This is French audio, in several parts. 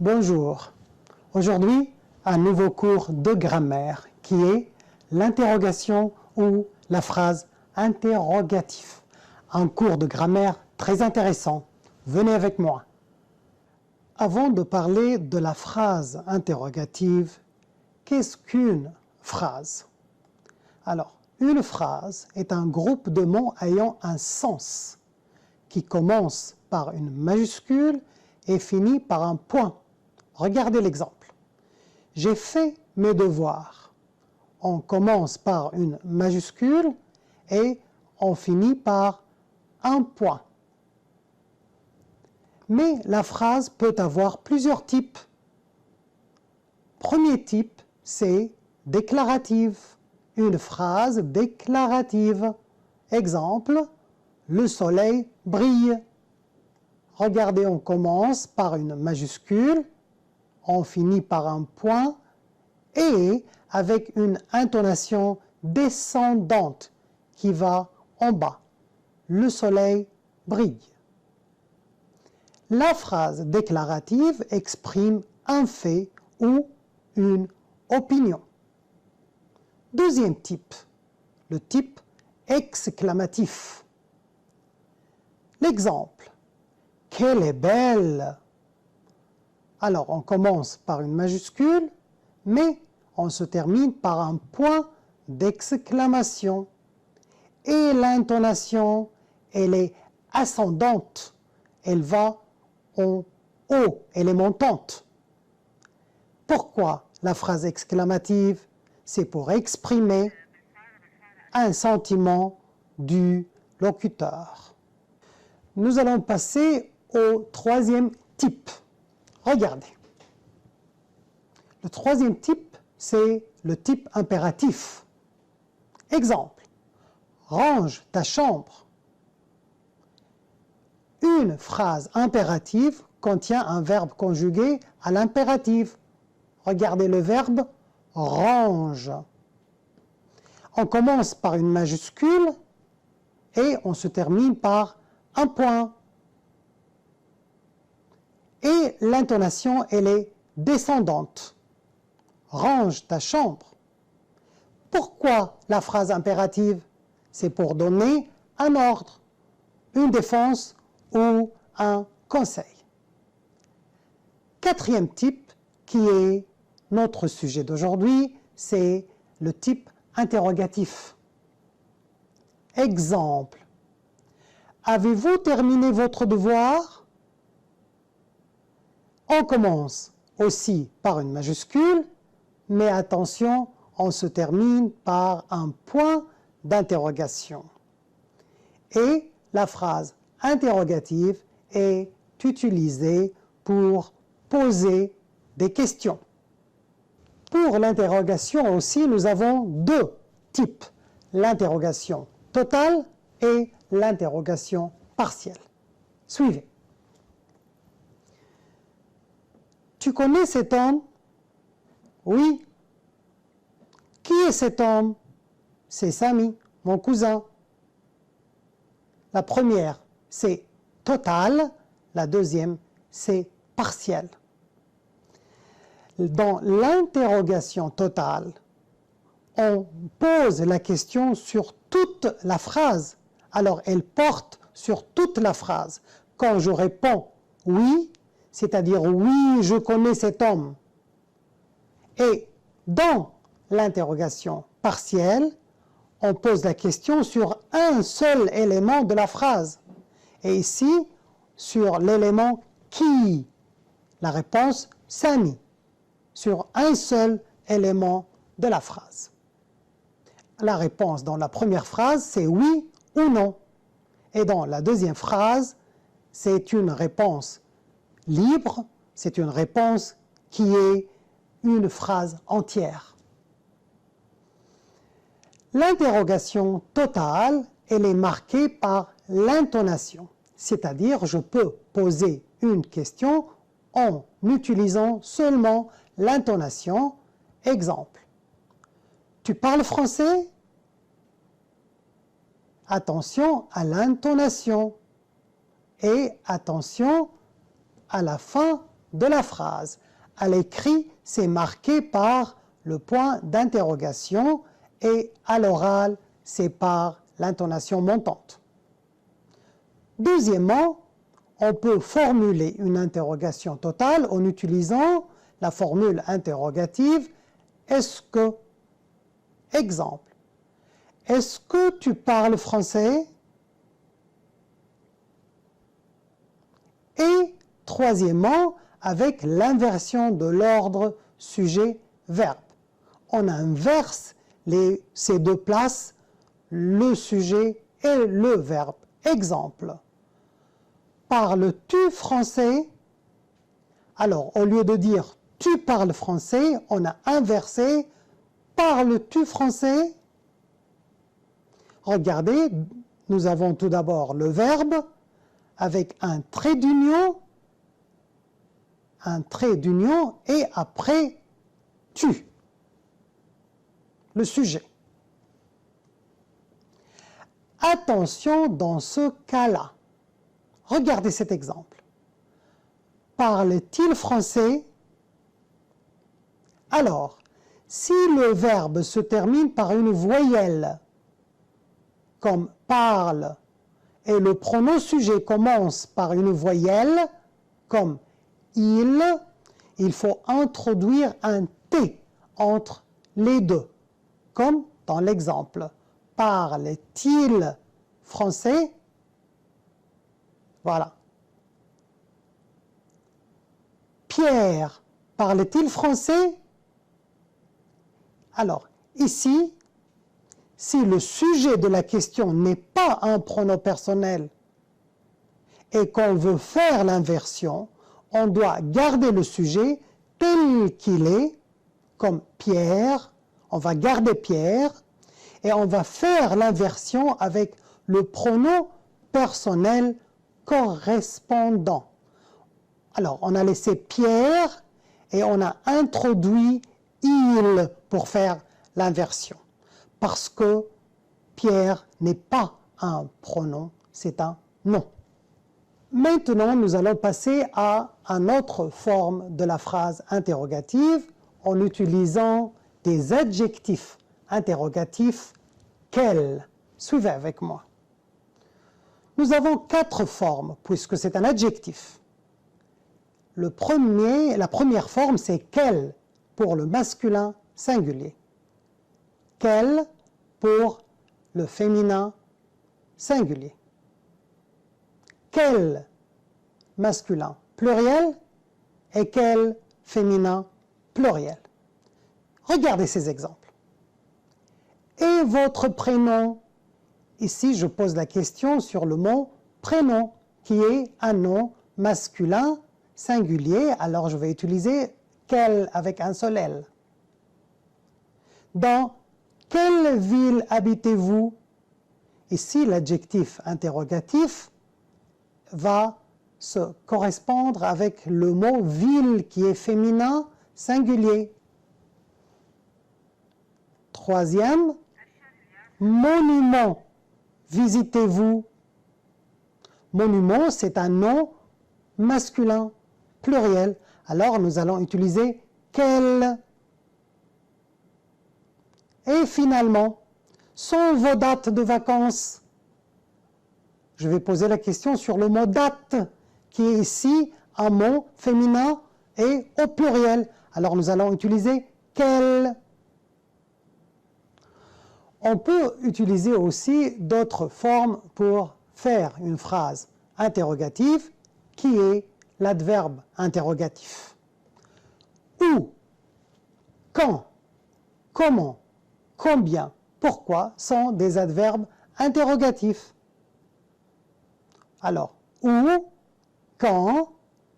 Bonjour. Aujourd'hui, un nouveau cours de grammaire qui est l'interrogation ou la phrase interrogatif. Un cours de grammaire très intéressant. Venez avec moi. Avant de parler de la phrase interrogative, qu'est-ce qu'une phrase? Alors, une phrase est un groupe de mots ayant un sens qui commence par une majuscule et finit par un point. Regardez l'exemple. J'ai fait mes devoirs. On commence par une majuscule et on finit par un point. Mais la phrase peut avoir plusieurs types. Premier type, c'est déclarative. Une phrase déclarative. Exemple, le soleil brille. Regardez, on commence par une majuscule, on finit par un point et avec une intonation descendante qui va en bas. Le soleil brille. La phrase déclarative exprime un fait ou une opinion. Deuxième type, le type exclamatif. L'exemple, qu'elle est belle! Alors, on commence par une majuscule, mais on se termine par un point d'exclamation. Et l'intonation, elle est ascendante. Elle va en haut, elle est montante. Pourquoi la phrase exclamative? C'est pour exprimer un sentiment du locuteur. Nous allons passer au troisième type. Regardez. Le troisième type, c'est le type impératif. Exemple, range ta chambre. Une phrase impérative contient un verbe conjugué à l'impératif. Regardez le verbe range. On commence par une majuscule et on se termine par un point. Et l'intonation, elle est descendante. Range ta chambre. Pourquoi la phrase impérative? C'est pour donner un ordre, une défense ou un conseil. Quatrième type, qui est notre sujet d'aujourd'hui, c'est le type interrogatif. Exemple. Avez-vous terminé votre devoir? On commence aussi par une majuscule, mais attention, on se termine par un point d'interrogation. Et la phrase interrogative est utilisée pour poser des questions. Pour l'interrogation aussi, nous avons deux types, l'interrogation totale et l'interrogation partielle. Suivez. Tu connais cet homme? Oui. Qui est cet homme? C'est Samy, mon cousin. La première, c'est total. La deuxième, c'est partielle. Dans l'interrogation totale, on pose la question sur toute la phrase. Alors, elle porte sur toute la phrase. Quand je réponds « oui », c'est-à-dire « oui, je connais cet homme ». Et dans l'interrogation partielle, on pose la question sur un seul élément de la phrase. Et ici, sur l'élément « qui ». La réponse « Samy », sur un seul élément de la phrase. La réponse dans la première phrase, c'est « oui » ou « non ». Et dans la deuxième phrase, c'est une réponse libre, c'est une réponse qui est une phrase entière. L'interrogation totale, elle est marquée par l'intonation, c'est-à-dire je peux poser une question en utilisant seulement l'intonation. Exemple, tu parles français? Attention à l'intonation et attention à la fin de la phrase. À l'écrit, c'est marqué par le point d'interrogation et à l'oral, c'est par l'intonation montante. Deuxièmement, on peut formuler une interrogation totale en utilisant la formule interrogative « est-ce que ». Exemple, est-ce que tu parles français? Et troisièmement, avec l'inversion de l'ordre sujet-verbe. On inverse ces deux places, le sujet et le verbe. Exemple, parles-tu français? Alors, au lieu de dire « tu parles français », on a inversé « parles-tu français » Regardez, nous avons tout d'abord le verbe avec un trait d'union et après « tu », le sujet. Attention dans ce cas-là. Regardez cet exemple. Parle-t-il français? Alors, si le verbe se termine par une voyelle, comme parle, et le pronom sujet commence par une voyelle, comme il faut introduire un T entre les deux, comme dans l'exemple. Parle-t-il français? Voilà. Pierre, parle-t-il français? Alors, ici, si le sujet de la question n'est pas un pronom personnel et qu'on veut faire l'inversion, on doit garder le sujet tel qu'il est, comme Pierre, on va garder Pierre, et on va faire l'inversion avec le pronom personnel correspondant. Alors, on a laissé Pierre et on a introduit il pour faire l'inversion. Parce que Pierre n'est pas un pronom, c'est un nom. Maintenant, nous allons passer à une autre forme de la phrase interrogative en utilisant des adjectifs interrogatifs. Quel? Suivez avec moi. Nous avons 4 formes, puisque c'est un adjectif. La première forme, c'est quel pour le masculin singulier. Quel pour le féminin singulier. Quel masculin pluriel et quel féminin pluriel. Regardez ces exemples. Et votre prénom? Ici, je pose la question sur le mot prénom, qui est un nom masculin singulier. Alors, je vais utiliser quel avec un seul L. Dans quelle ville habitez-vous? Ici, l'adjectif interrogatif va se correspondre avec le mot ville qui est féminin singulier. Troisième, monument visitez-vous? Monument, c'est un nom masculin pluriel. Alors, nous allons utiliser quel. Et finalement, sont vos dates de vacances? Je vais poser la question sur le mot date, qui est ici un mot féminin et au pluriel. Alors nous allons utiliser quel. On peut utiliser aussi d'autres formes pour faire une phrase interrogative, qui est l'adverbe interrogatif. Où, quand, comment, combien, pourquoi sont des adverbes interrogatifs. Alors, où, quand,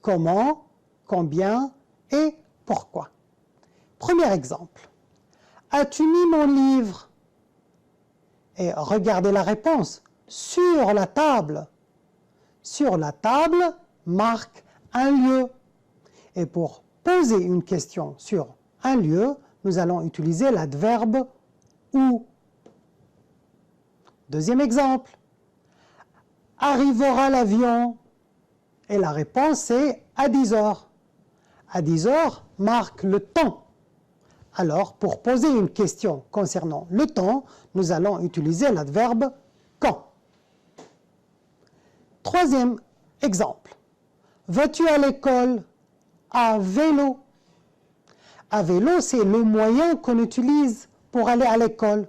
comment, combien et pourquoi. Premier exemple. As-tu mis mon livre? Et regardez la réponse. Sur la table. Sur la table marque un lieu. Et pour poser une question sur un lieu, nous allons utiliser l'adverbe où. Deuxième exemple. Arrivera l'avion? Et la réponse est à 10 heures. À 10 heures marque le temps. Alors, pour poser une question concernant le temps, nous allons utiliser l'adverbe quand. Troisième exemple. Vas-tu à l'école à vélo? À vélo, c'est le moyen qu'on utilise pour aller à l'école.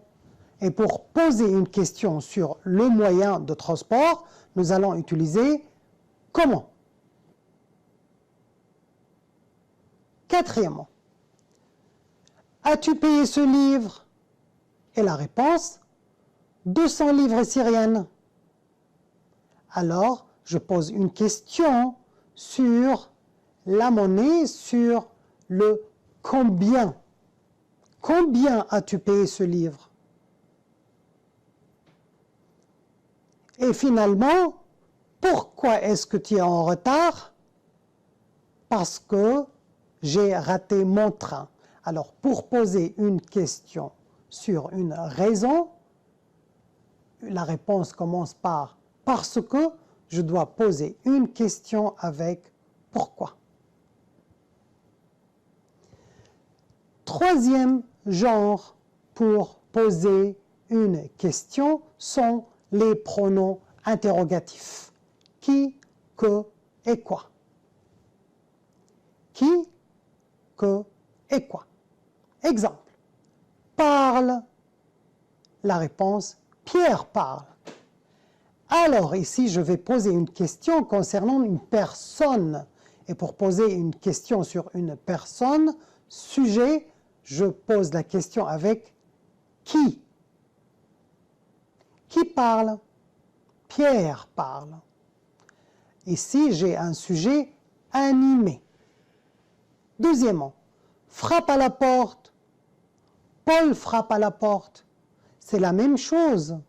Et pour poser une question sur le moyen de transport, nous allons utiliser comment. Quatrièmement, as-tu payé ce livre? Et la réponse, 200 livres syriennes. Alors, je pose une question sur la monnaie, sur le combien. Combien as-tu payé ce livre? Et finalement, pourquoi est-ce que tu es en retard? Parce que j'ai raté mon train. Alors, pour poser une question sur une raison, la réponse commence par « parce que », je dois poser une question avec « pourquoi ». Troisième genre pour poser une question sont les pronoms interrogatifs. Qui, que et quoi. Qui, que et quoi. Exemple. Parle. La réponse, Pierre parle. Alors ici, je vais poser une question concernant une personne. Et pour poser une question sur une personne, sujet, je pose la question avec qui. Qui parle? Pierre parle. Ici, j'ai un sujet animé. Deuxièmement, frappe à la porte. Paul frappe à la porte. C'est la même chose.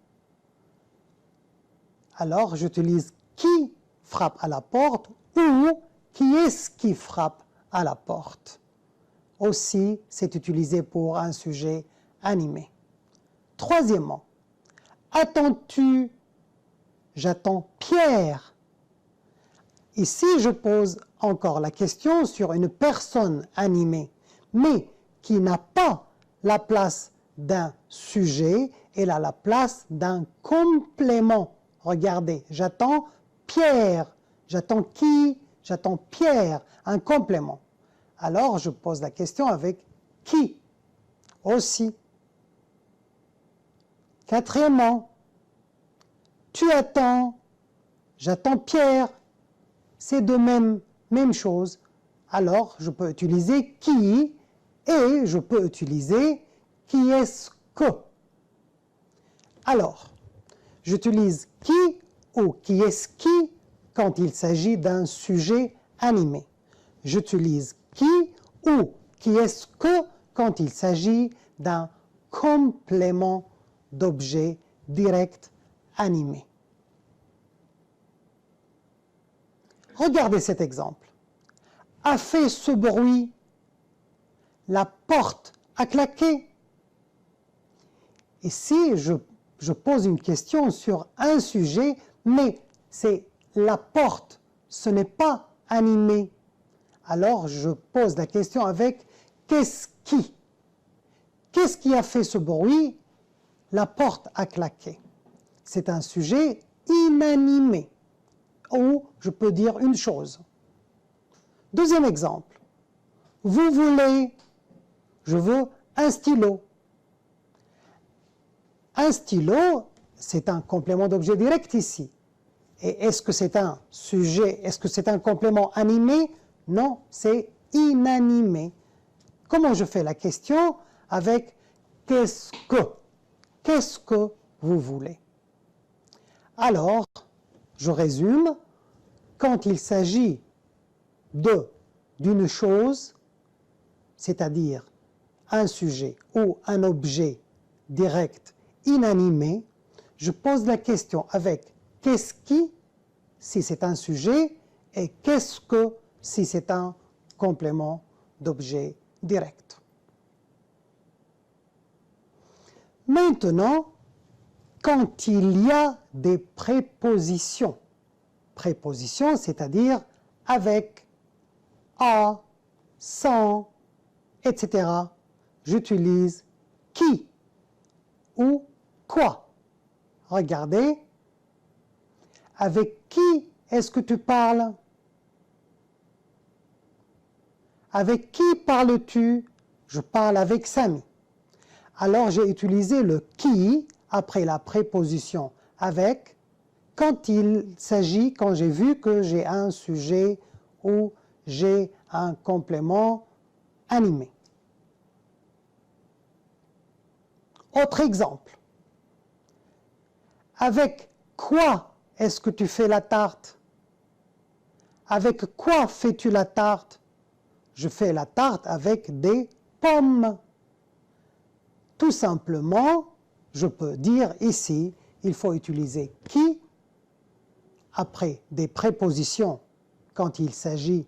Alors, j'utilise qui frappe à la porte ou qui est-ce qui frappe à la porte. Aussi, c'est utilisé pour un sujet animé. Troisièmement, attends-tu? J'attends Pierre. Ici, je pose encore la question sur une personne animée, mais qui n'a pas la place d'un sujet, elle a la place d'un complément. Regardez, j'attends Pierre. J'attends qui? J'attends Pierre, un complément. Alors, je pose la question avec qui aussi. Quatrièmement, tu attends, j'attends Pierre. C'est de même chose. Alors, je peux utiliser qui et je peux utiliser qui est-ce que. Alors, j'utilise qui ou qui est-ce qui quand il s'agit d'un sujet animé. J'utilise qui ou qui est-ce que quand il s'agit d'un complément d'objet direct animé. Regardez cet exemple. A fait ce bruit. La porte a claqué. Ici, je pose une question sur un sujet, mais c'est la porte, ce n'est pas animé. Alors, je pose la question avec qu'est-ce qui? Qu'est-ce qui a fait ce bruit? La porte a claqué. C'est un sujet inanimé. Ou je peux dire une chose. Deuxième exemple. Vous voulez, je veux un stylo. Un stylo, c'est un complément d'objet direct ici. Et est-ce que c'est un sujet, est-ce que c'est un complément animé? Non, c'est inanimé. Comment je fais la question? Avec qu'est-ce que? Qu'est-ce que vous voulez? Alors, je résume, quand il s'agit d'une chose, c'est-à-dire un sujet ou un objet direct inanimé, je pose la question avec qu'est-ce qui, si c'est un sujet, et qu'est-ce que, si c'est un complément d'objet direct. Maintenant, quand il y a des prépositions, c'est-à-dire avec, à, sans, etc., j'utilise qui ou quoi. Regardez, avec qui est-ce que tu parles? Avec qui parles-tu? Je parle avec Samy. Alors j'ai utilisé le qui après la préposition avec quand j'ai vu que j'ai un sujet ou j'ai un complément animé. Autre exemple. Avec quoi est-ce que tu fais la tarte? Avec quoi fais-tu la tarte? Je fais la tarte avec des pommes. Tout simplement, je peux dire ici, il faut utiliser qui après des prépositions quand il s'agit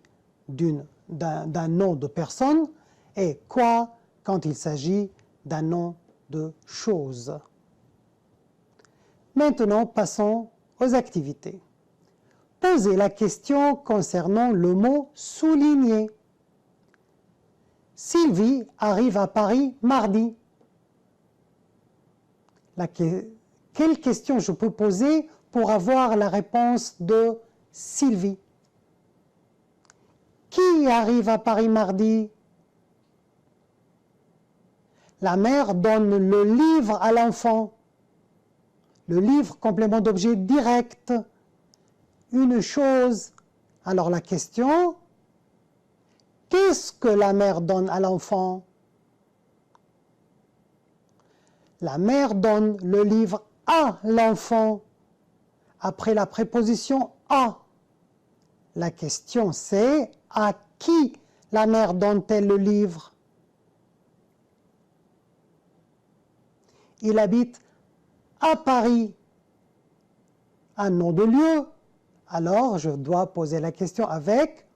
d'un nom de personne et quoi quand il s'agit d'un nom de chose. Maintenant, passons aux activités. Posez la question concernant le mot « souligner ». Sylvie arrive à Paris mardi. Quelle question je peux poser pour avoir la réponse de Sylvie? Qui arrive à Paris mardi? La mère donne le livre à l'enfant. Le livre, complément d'objet direct. Une chose. Alors la question, qu'est-ce que la mère donne à l'enfant? La mère donne le livre à l'enfant. Après la préposition à. La question c'est, à qui la mère donne-t-elle le livre? Il habite à Paris. Un nom de lieu. Alors, je dois poser la question avec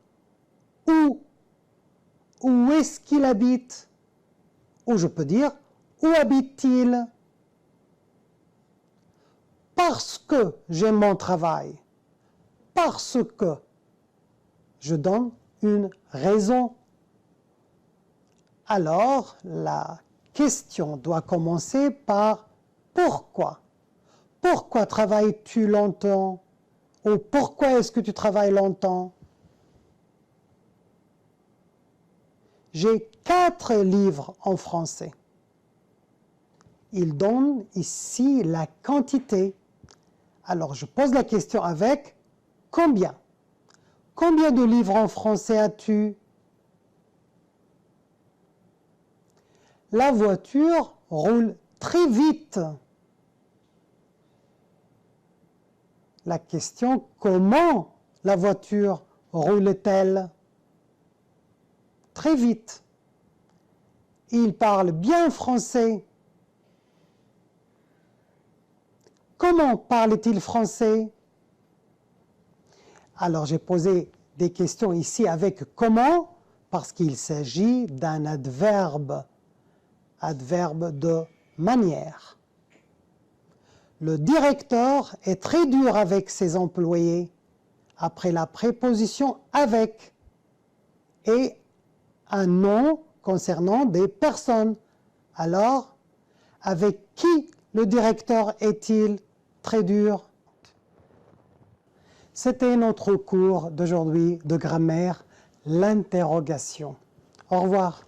où. Où est-ce qu'il habite? Ou je peux dire, où habite-t-il? Parce que j'aime mon travail. Parce que je donne une raison. Alors, la question doit commencer par pourquoi. Pourquoi travailles-tu longtemps? Ou pourquoi est-ce que tu travailles longtemps? J'ai 4 livres en français. Il donne ici la quantité. Alors, je pose la question avec combien? Combien de livres en français as-tu? La voiture roule très vite. La question, comment la voiture roule-t-elle? Très vite. Il parle bien français. Comment parle-t-il français? Alors j'ai posé des questions ici avec comment, parce qu'il s'agit d'un adverbe de manière. Le directeur est très dur avec ses employés. Après la préposition avec et un nom concernant des personnes. Alors, avec qui le directeur est-il très dur? C'était notre cours d'aujourd'hui de grammaire, l'interrogation. Au revoir.